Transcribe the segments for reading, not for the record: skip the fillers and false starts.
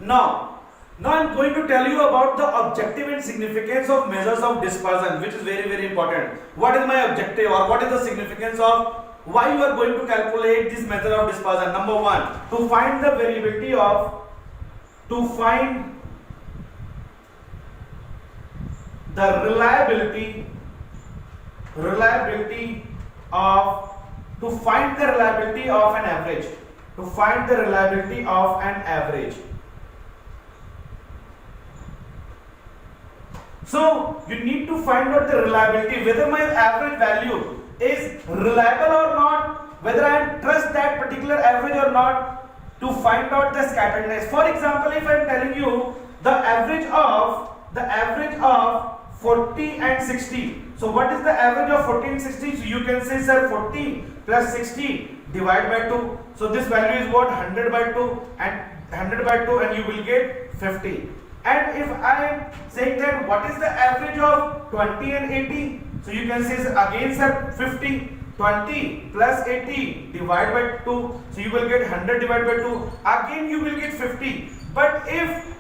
Now I'm going to tell you about the objective and significance of measures of dispersion, which is very important. What is my objective, or what is the significance of why you are going to calculate this method of dispersion? Number one, to find the variability of, to find the reliability of, to find the reliability of an average, to find the reliability of an average. So you need to find out the reliability, whether my average value is reliable or not, whether I trust that particular average or not, to find out the scatteredness. For example, if I am telling you the average of 40 and 60. So what is the average of 40 and 60? So you can say, sir, 40 plus 60 divide by 2. So this value is what? 100 by 2, and 100 by 2, and you will get 50. And if I am saying that what is the average of 20 and 80, so you can say, again, sir, 50. 20 plus 80 divide by 2, so you will get 100 divided by 2, again you will get 50. But if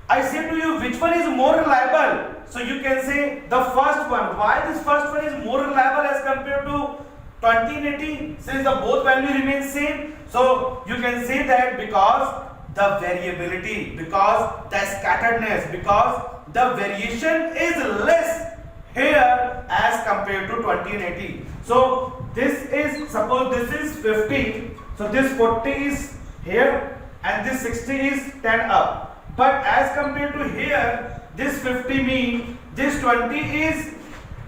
I say to you which one is more reliable, so you can say the first one. Why this first one is more reliable as compared to 20 and 80, since the both value remains same? So you can say that because the variability, because the scatteredness, because the variation is less here as compared to 20 and 80. So this is, suppose this is 50, so this 40 is here and this 60 is 10 up. But as compared to here, this 50 means this 20 is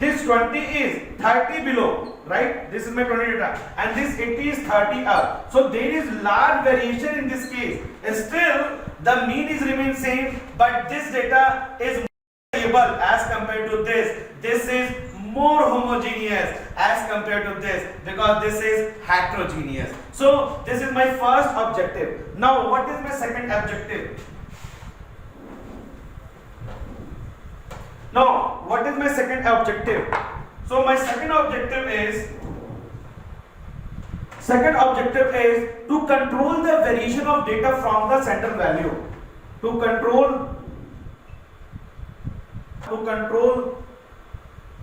30 below, right? This is my 20 data, and this 80 is 30 up. So there is large variation in this case. Still the mean is remain same, but this data is variable as compared to this. This is more homogeneous as compared to this, because this is heterogeneous. So this is my first objective. Now what is my second objective? Now, what is my second objective? So my second objective is to control the variation of data from the central value. To control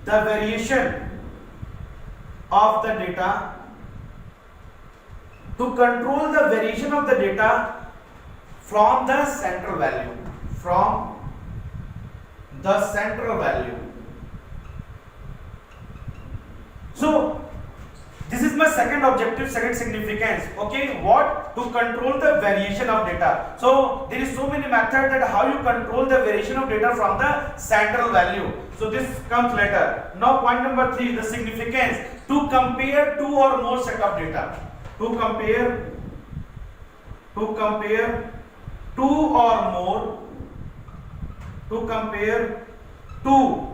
the variation of the data. To control the variation of the data from the central value. From the central value. So this is my second objective, second significance. Okay, what? To control the variation of data. So there is so many methods that how you control the variation of data from the central value. So this comes later. Now point number 3, the significance. To compare two or more set of data. To compare two or more. To compare two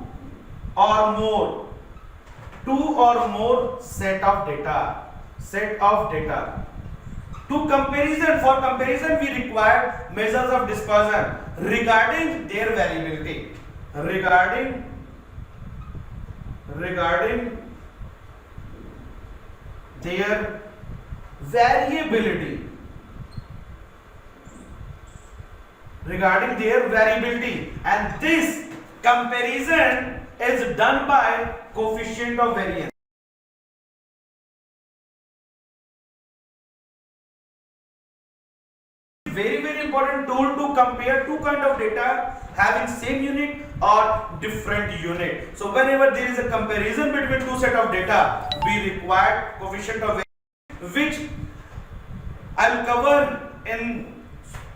or more set of data. For comparison we require measures of dispersion regarding their variability. Regarding their variability. And this comparison is done by coefficient of variance. Very important tool to compare two kind of data having same unit or different unit. So whenever there is a comparison between two set of data, we require coefficient of variance, which I will cover in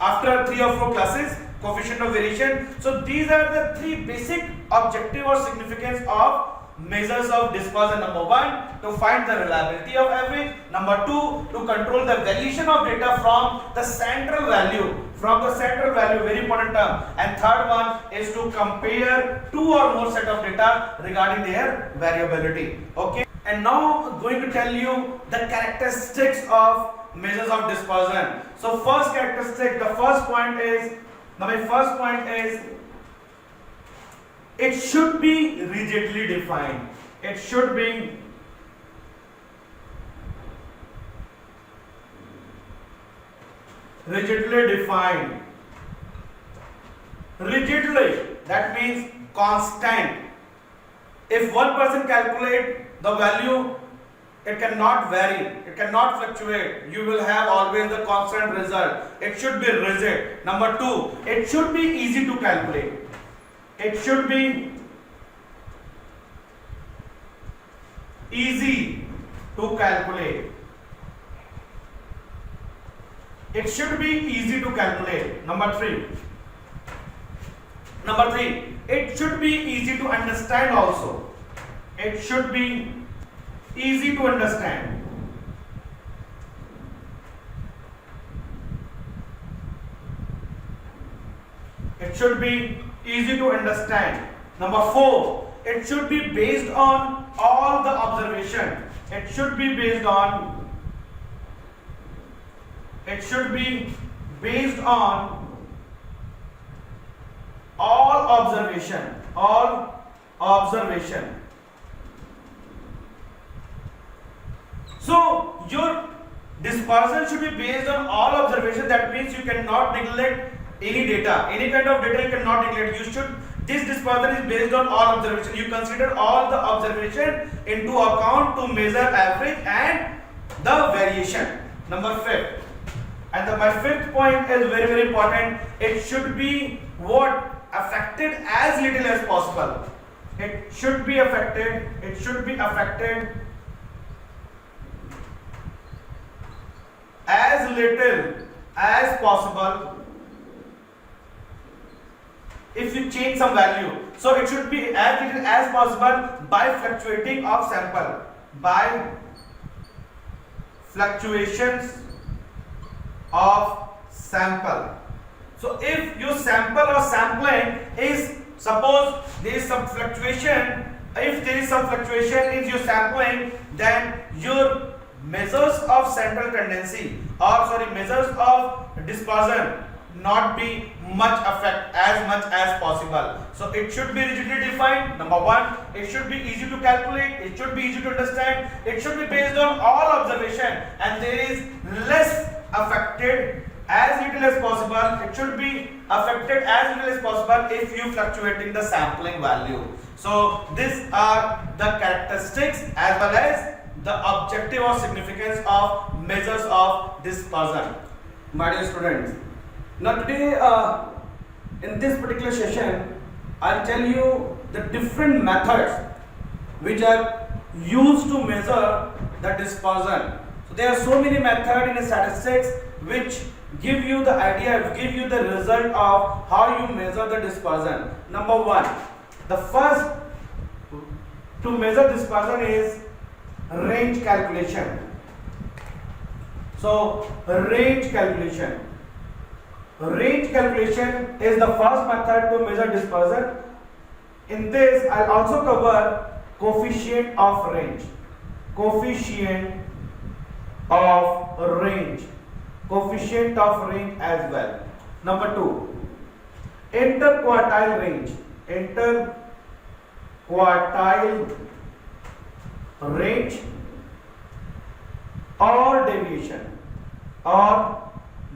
after 3 or 4 classes, coefficient of variation. So these are the 3 basic objective or significance of measures of dispersion. Number 1, to find the reliability of average. Number 2, to control the variation of data from the central value. Very important term. And third one is to compare two or more set of data regarding their variability. Okay. And now I'm going to tell you the characteristics of measures of dispersion. So first characteristic, my first point is it should be rigidly defined. It should be rigidly defined. Rigidly, that means constant. If one person calculate the value, it cannot vary, it cannot fluctuate. You will have always the constant result. It should be rigid. Number two, it should be easy to calculate. It should be easy to calculate. It should be easy to calculate. Number three, it should be easy to understand also. It should be easy to understand. It should be easy to understand. Number four, it should be based on all the observation. It should be based on all observation. So your dispersion should be based on all observation. That means you cannot neglect any data, any kind of data you cannot neglect. This dispersion is based on all observation. You consider all the observation into account to measure average and the variation. Number fifth, and my fifth point is very, very important. It should be affected as little as possible. It should be affected as little as possible. If you change some value, so it should be as little as possible by fluctuating of sample, by fluctuations of sample. So if your sample or sampling is, suppose there is some fluctuation, if there is some fluctuation in your sampling, then your measures of central tendency, or measures of dispersion not be much as much as possible. So it should be rigidly defined. Number one, it should be easy to calculate, it should be easy to understand, it should be based on all observation, and there is less affected as little as possible. It should be affected as little as possible if you fluctuating the sampling value. So these are the characteristics as well as the objective or significance of measures of dispersion. My dear students, now today in this particular session I'll tell you the different methods which are used to measure the dispersion. So there are so many methods in statistics which give you the idea, give you the result of how you measure the dispersion. Number one, the first to measure dispersion is range calculation. So range calculation is the first method to measure dispersion. In this I'll also cover coefficient of range as well. Number two, interquartile range or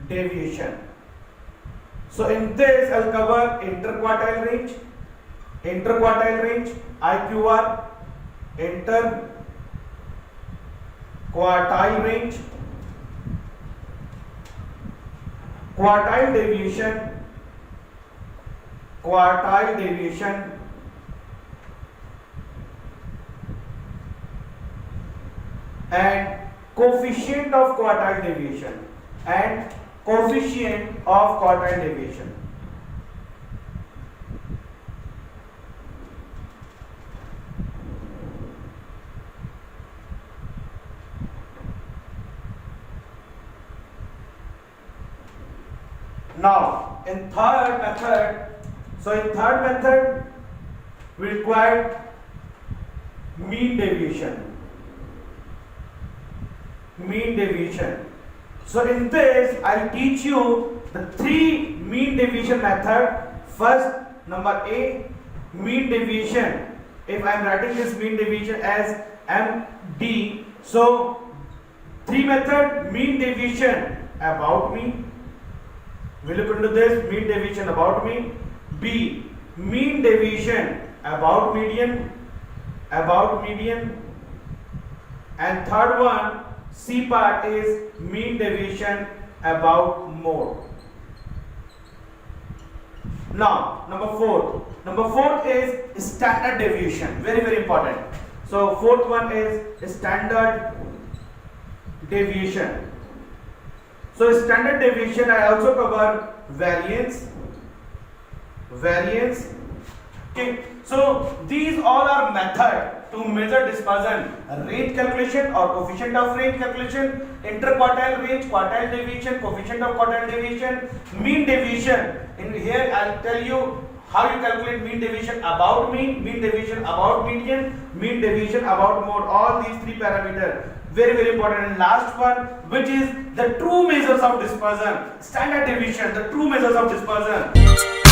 deviation. So in this I'll cover interquartile range, IQR, interquartile range, quartile deviation, and coefficient of quartile deviation, Now in third method we require mean deviation. So in this I'll teach you the three mean deviation method. First, number A, mean deviation. If I'm writing this mean deviation as MD, so three method: mean deviation about mean, We look into this mean deviation about mean. B, mean deviation about median, and third one, C part is mean deviation about mode. Now number fourth is standard deviation, very important. So fourth one is standard deviation. So standard deviation I also cover variance. Okay, so these all are method to measure dispersion, range calculation or coefficient of range calculation, interquartile range, quartile deviation, coefficient of quartile deviation, mean deviation. In here I'll tell you how you calculate mean deviation about mean deviation about median, mean deviation about mode. All these three parameters very important. And last one, which is the true measures of dispersion, standard deviation, the true measures of dispersion.